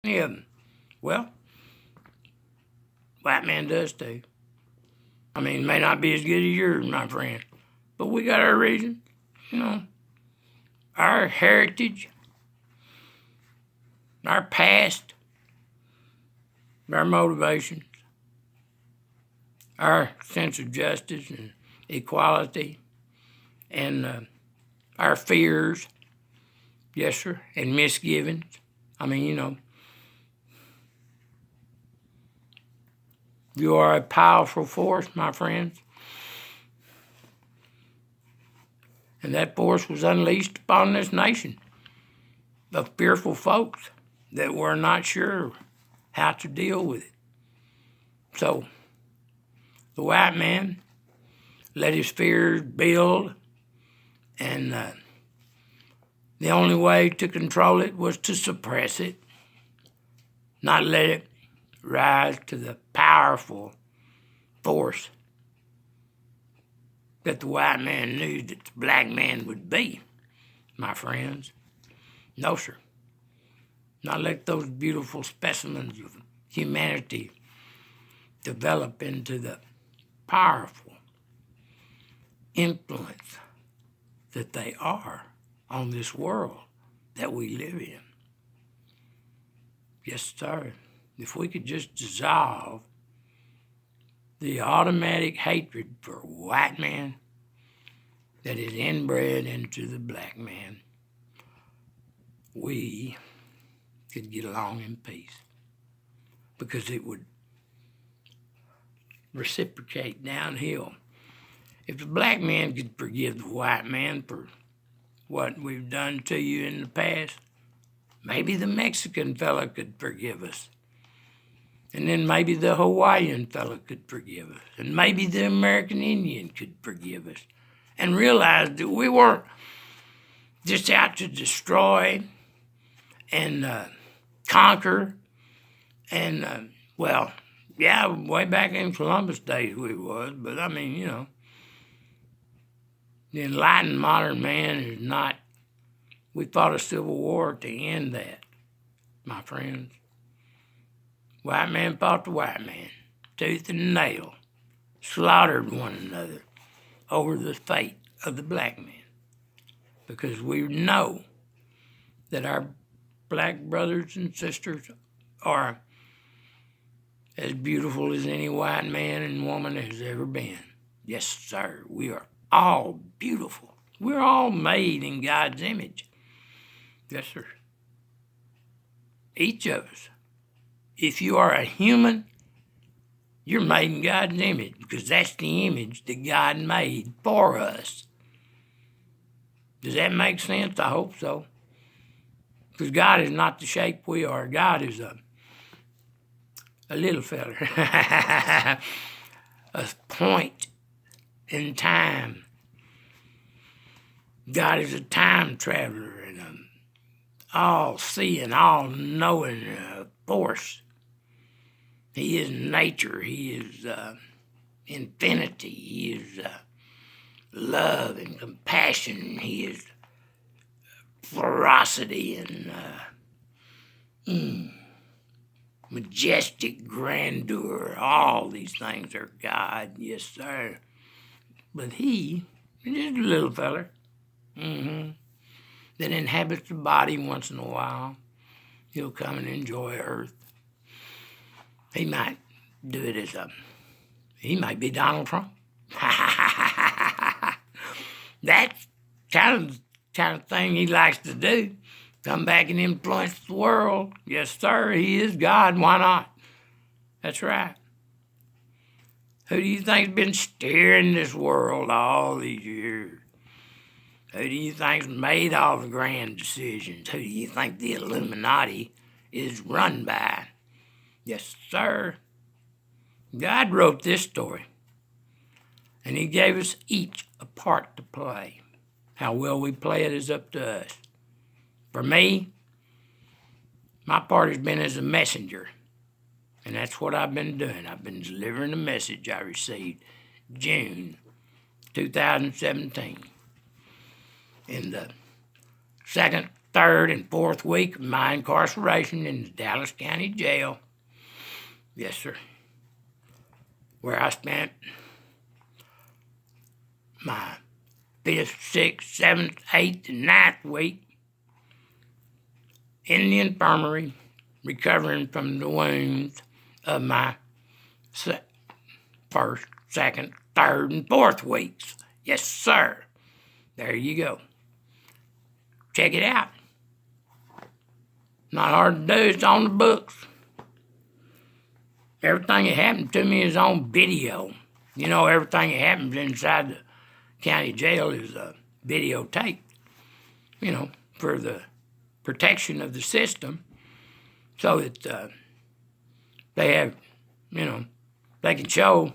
any of them. Well, white man does too. I mean, it may not be as good as yours, my friend, but we got our reasons, you know. Our heritage, our past, our motivations, our sense of justice and equality, and our fears, yes, sir, and misgivings. I mean, you know, you are a powerful force, my friends. And that force was unleashed upon this nation of fearful folks that were not sure how to deal with it. So the white man let his fears build, and the only way to control it was to suppress it, not let it rise to the powerful force that the white man knew that the black man would be, my friends. No, sir. Not let those beautiful specimens of humanity develop into the powerful influence that they are on this world that we live in. Yes, sir. If we could just dissolve the automatic hatred for white man that is inbred into the black man, we could get along in peace, because it would reciprocate downhill. If the black man could forgive the white man for what we've done to you in the past, maybe the Mexican fella could forgive us. And then maybe the Hawaiian fella could forgive us. And maybe the American Indian could forgive us. And realize that we weren't just out to destroy and conquer. And, well, yeah, way back in Columbus days we was. But, I mean, you know, the enlightened modern man is not... We fought a civil war to end that, my friends. White man fought the white man, tooth and nail, slaughtered one another over the fate of the black man. Because we know that our black brothers and sisters are as beautiful as any white man and woman has ever been. Yes, sir, we are all beautiful. We're all made in God's image. Yes, sir. Each of us. If you are a human, you're made in God's image, because that's the image that God made for us. Does that make sense? I hope so. Because God is not the shape we are. God is a little feller. A point in time. God is a time traveler and an all-seeing, all-knowing force. He is nature. He is infinity. He is love and compassion. He is ferocity and majestic grandeur. All these things are God, yes, sir. But he is just a little feller that inhabits the body once in a while. He'll come and enjoy Earth. He might do it as he might be Donald Trump. That's kind of thing he likes to do. Come back and influence the world. Yes, sir, he is God. Why not? That's right. Who do you think's been steering this world all these years? Who do you think's made all the grand decisions? Who do you think the Illuminati is run by? Yes, sir. God wrote this story, and he gave us each a part to play. How well we play it is up to us. For me, my part has been as a messenger, and that's what I've been doing. I've been delivering the message I received June 2017 in the second third and fourth week of my incarceration in the Dallas County Jail. Yes, sir. Where I spent my 5th, 6th, 7th, 8th, and 9th week in the infirmary, recovering from the wounds of my first, second, third, and fourth weeks. Yes, sir. There you go. Check it out. Not hard to do. It's on the books. Everything that happened to me is on video. You know, everything that happens inside the county jail is videotaped, you know, for the protection of the system, so that they have, you know, they can show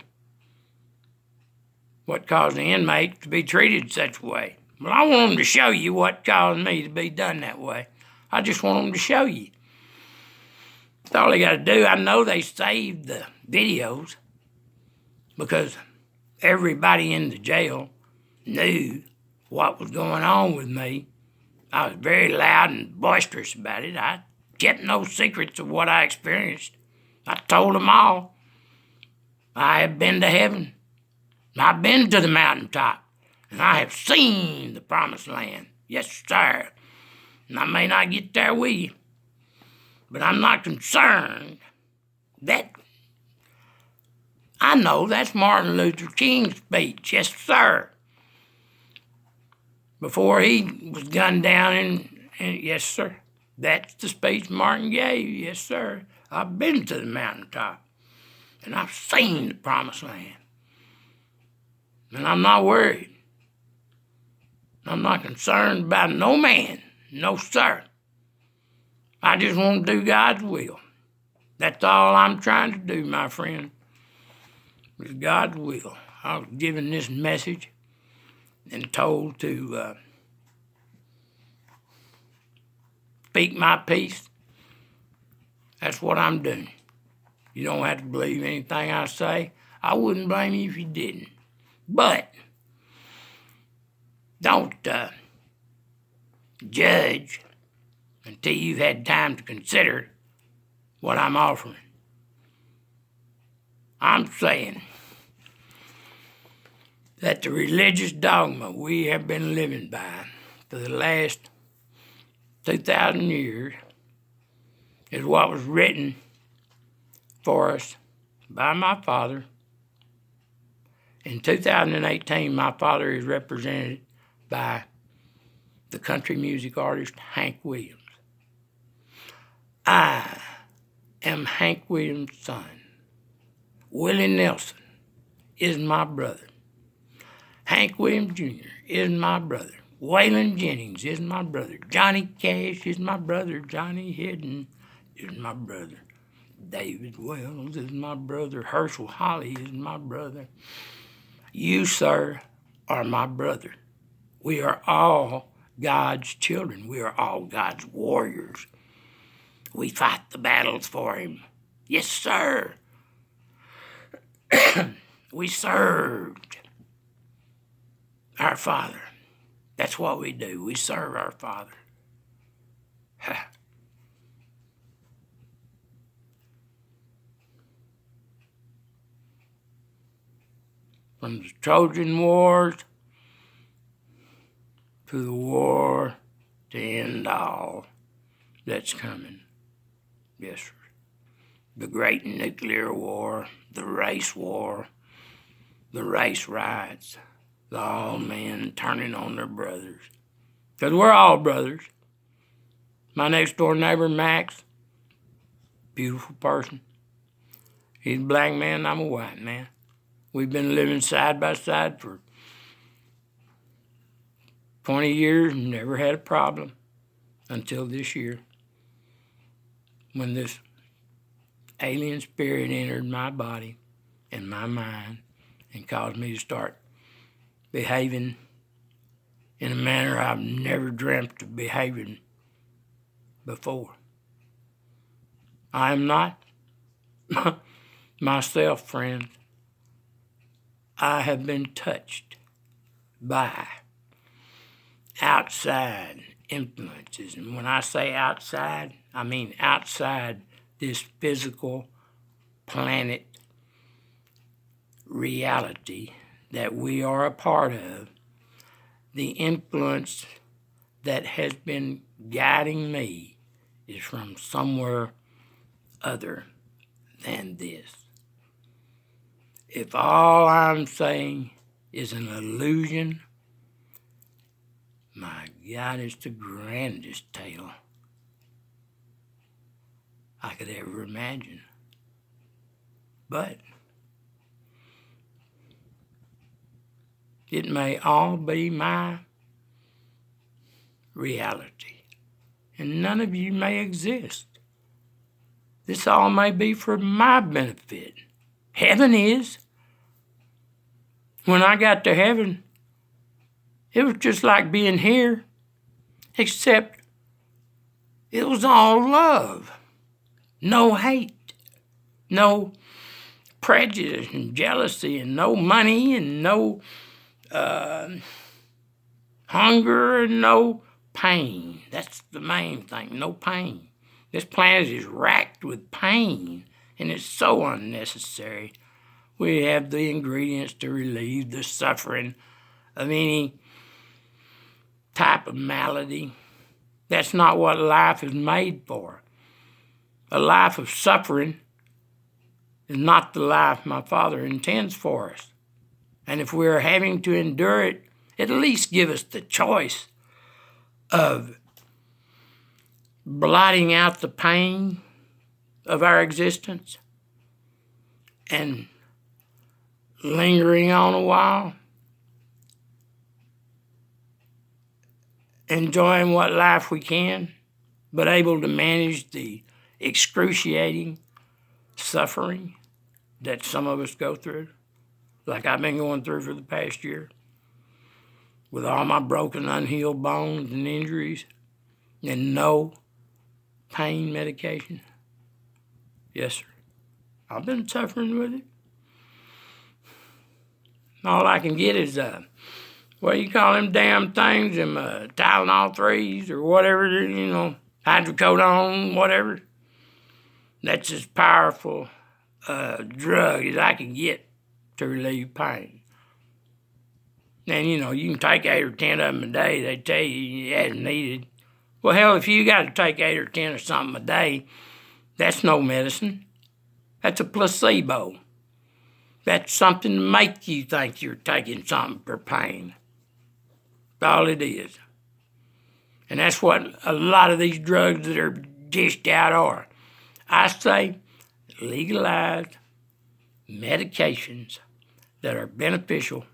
what caused the inmate to be treated such a way. Well, I want them to show you what caused me to be done that way. I just want them to show you. That's all they got to do. I know they saved the videos because everybody in the jail knew what was going on with me. I was very loud and boisterous about it. I kept no secrets of what I experienced. I told them all. I have been to heaven. I've been to the mountaintop, and I have seen the promised land. Yes, sir. And I may not get there with you, but I'm not concerned that I know that's Martin Luther King's speech. Yes, sir. Before he was gunned down, and yes, sir. That's the speech Martin gave. Yes, sir. I've been to the mountaintop, and I've seen the promised land. And I'm not worried. I'm not concerned about no man. No, sir. I just want to do God's will. That's all I'm trying to do, my friend, is God's will. I was given this message and told to speak my piece. That's what I'm doing. You don't have to believe anything I say. I wouldn't blame you if you didn't. But don't judge until you've had time to consider what I'm offering. I'm saying that the religious dogma we have been living by for the last 2,000 years is what was written for us by my father. In 2018, my father is represented by the country music artist Hank Williams. I am Hank Williams' son. Willie Nelson is my brother. Hank Williams Jr. is my brother. Waylon Jennings is my brother. Johnny Cash is my brother. Johnny Hedden is my brother. David Wells is my brother. Herschel Holly is my brother. You, sir, are my brother. We are all God's children. We are all God's warriors. We fight the battles for him. Yes, sir. We served our Father. That's what we do. We serve our Father. From the Trojan Wars to the war to end all that's coming. Yes, sir. The great nuclear war, the race war, the race riots, the all men turning on their brothers. Because we're all brothers. My next door neighbor, Max, beautiful person. He's a black man, I'm a white man. We've been living side by side for 20 years and never had a problem until this year when this alien spirit entered my body and my mind and caused me to start behaving in a manner I've never dreamt of behaving before. I am not myself, friends. I have been touched by outside influences. And when I say outside, I mean outside this physical planet reality that we are a part of. The influence that has been guiding me is from somewhere other than this. If all I'm saying is an illusion, my God, it's the grandest tale I could ever imagine. But it may all be my reality, and none of you may exist. This all may be for my benefit. Heaven is. When I got to heaven, it was just like being here, except it was all love. No hate, no prejudice and jealousy, and no money, and no hunger, and no pain. That's the main thing, no pain. This planet is racked with pain, and it's so unnecessary. We have the ingredients to relieve the suffering of any type of malady. That's not what life is made for. A life of suffering is not the life my Father intends for us. And if we're having to endure it, at least give us the choice of blotting out the pain of our existence and lingering on a while, enjoying what life we can, but able to manage the excruciating suffering that some of us go through, like I've been going through for the past year, with all my broken, unhealed bones and injuries, and no pain medication. Yes, sir. I've been suffering with it. All I can get is, what do you call them damn things, them Tylenol 3s or whatever, hydrocodone, whatever. That's as powerful a drug as I can get to relieve pain. And, you can take 8 or 10 of them a day. They tell you as needed. Well, hell, if you got to take 8 or 10 or something a day, that's no medicine. That's a placebo. That's something to make you think you're taking something for pain. That's all it is. And that's what a lot of these drugs that are dished out are. I say legalized medications that are beneficial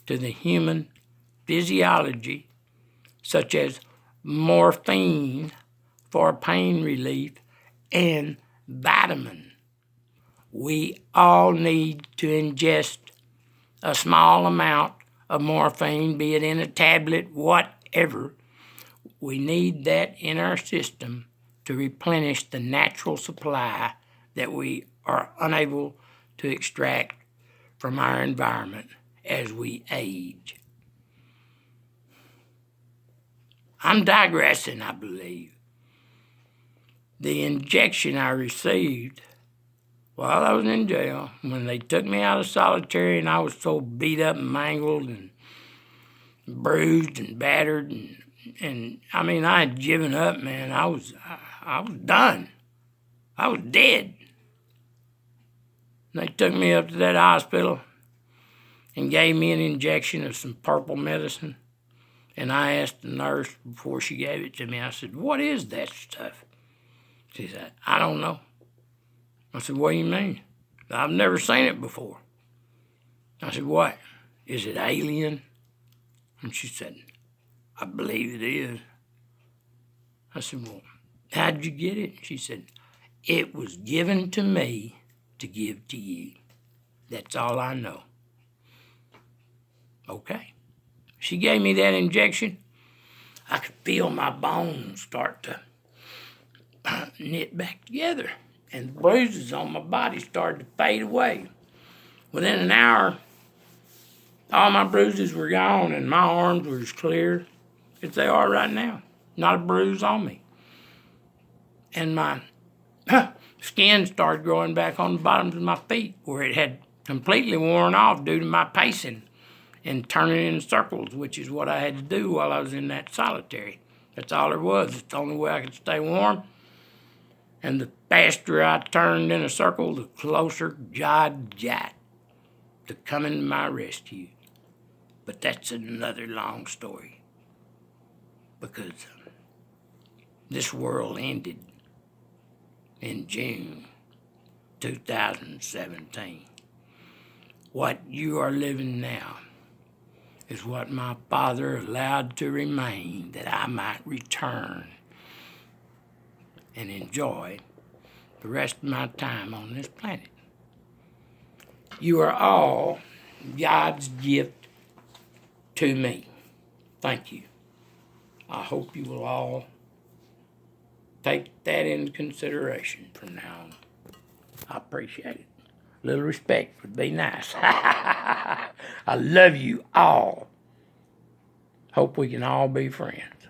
to the human physiology, such as morphine for pain relief and vitamin. We all need to ingest a small amount of morphine, be it in a tablet, whatever. We need that in our system to replenish the natural supply that we are unable to extract from our environment as we age. I'm digressing, I believe. The injection I received while I was in jail, when they took me out of solitary and I was so beat up and mangled and bruised and battered, and I mean, I had given up, man. I was done. I was dead. They took me up to that hospital and gave me an injection of some purple medicine. And I asked the nurse before she gave it to me, I said, "What is that stuff?" She said, "I don't know." I said, "What do you mean?" "I've never seen it before." I said, "What? Is it alien?" And she said, "I believe it is." I said, "Well, how'd you get it?" She said, "It was given to me to give to you. That's all I know." Okay. She gave me that injection. I could feel my bones start to knit back together, and the bruises on my body started to fade away. Within an hour, all my bruises were gone, and my arms were as clear as they are right now. not a bruise on me. And my skin started growing back on the bottoms of my feet where it had completely worn off due to my pacing and turning in circles, which is what I had to do while I was in that solitary. That's all there was. It's the only way I could stay warm. And the faster I turned in a circle, the closer God got to coming to my rescue. But that's another long story, because this world ended in June 2017. What you are living now is what my Father allowed to remain, that I might return and enjoy the rest of my time on this planet. You are all God's gift to me. Thank you. I hope you will all take that into consideration from now on. I appreciate it. A little respect would be nice. I love you all. Hope we can all be friends.